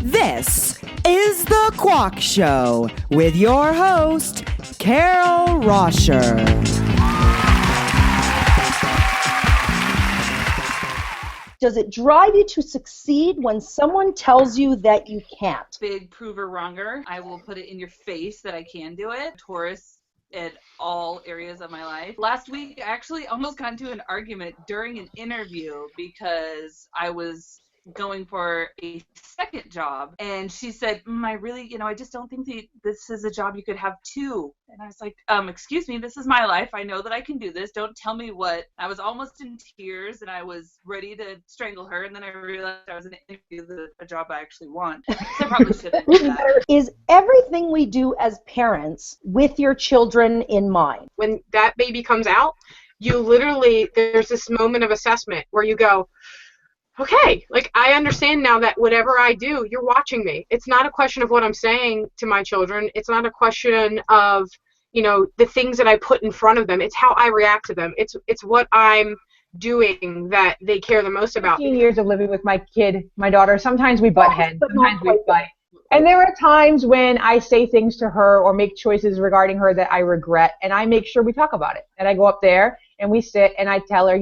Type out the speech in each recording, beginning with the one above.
This is the Qualk Show with your host, Carol Rosher. Does it drive you to succeed when someone tells you that you can't? Big prover wronger. I will put it in your face that I can do it. Taurus in all areas of my life. Last week, I actually almost got into an argument during an interview because I was going for a second job, and she said, I really, I just don't think that this is a job you could have two. And I was like, excuse me, this is my life. I know that I can do this. Don't tell me what. I was almost in tears, and I was ready to strangle her, and then I realized I was in an interview, a job I actually want. So I probably shouldn't do that. Is everything we do as parents with your children in mind? When that baby comes out, you literally, there's this moment of assessment where you go, okay, like I understand now that whatever I do, you're watching me. It's not a question of what I'm saying to my children. It's not a question of, the things that I put in front of them. It's how I react to them. It's what I'm doing that they care the most about. 15 years of living with my daughter, sometimes we butt heads, sometimes we fight. And there are times when I say things to her or make choices regarding her that I regret, and I make sure we talk about it. And I go up there and we sit and I tell her,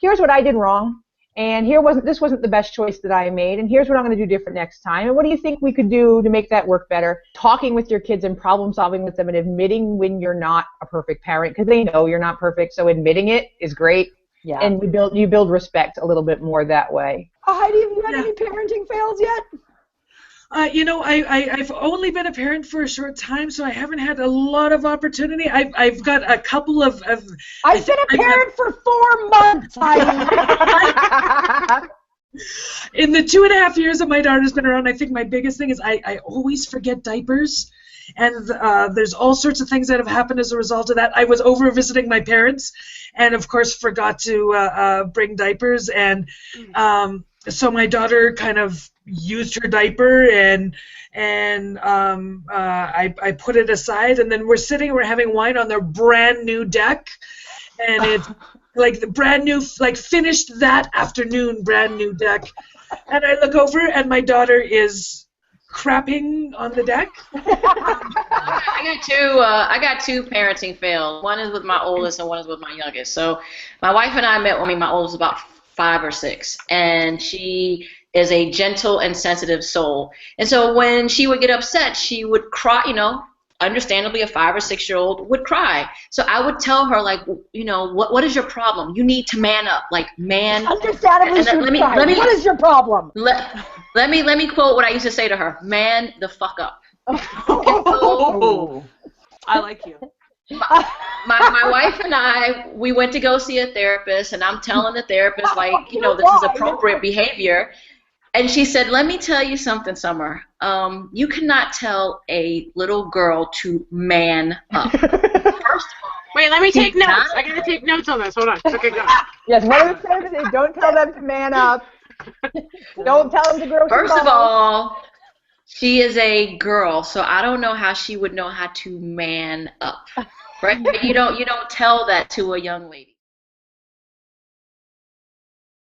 here's what I did wrong. And this wasn't the best choice that I made, and here's what I'm going to do different next time. And what do you think we could do to make that work better? Talking with your kids and problem solving with them and admitting when you're not a perfect parent, because they know you're not perfect, so admitting it is great. Yeah. And you build respect a little bit more that way. Heidi, have you had any parenting fails yet? I've only been a parent for a short time, so I haven't had a lot of opportunity. I've got a couple of I've been a parent for 4 months, Heidi. In the 2.5 years that my daughter's been around, I think my biggest thing is I always forget diapers. And there's all sorts of things that have happened as a result of that. I was over visiting my parents and, of course, forgot to bring diapers. And so my daughter kind of used her diaper and I put it aside. And then we're having wine on their brand new deck. And it's like the brand new, like finished that afternoon, brand new deck. And I look over and my daughter is crapping on the deck. I got two parenting fails. One is with my oldest and one is with my youngest. So my wife and I met when my oldest was about 5 or 6, and she is a gentle and sensitive soul. And so when she would get upset, she would cry, understandably a 5 or 6-year-old would cry. So I would tell her, like, what is your problem? You need to man up, like man. Understandably, what is your problem? Let me quote what I used to say to her: "Man the fuck up." Oh, I like you. My wife and I, we went to go see a therapist, and I'm telling the therapist, like, this is appropriate behavior. And she said, let me tell you something, Summer. You cannot tell a little girl to man up. First of all, wait, let me take notes. I got to take notes on this. Hold on. Okay, go. Yes, what are the therapists say? Don't tell them to man up. Don't tell them to grow. First of all, she is a girl, so I don't know how she would know how to man up. Right? You don't tell that to a young lady.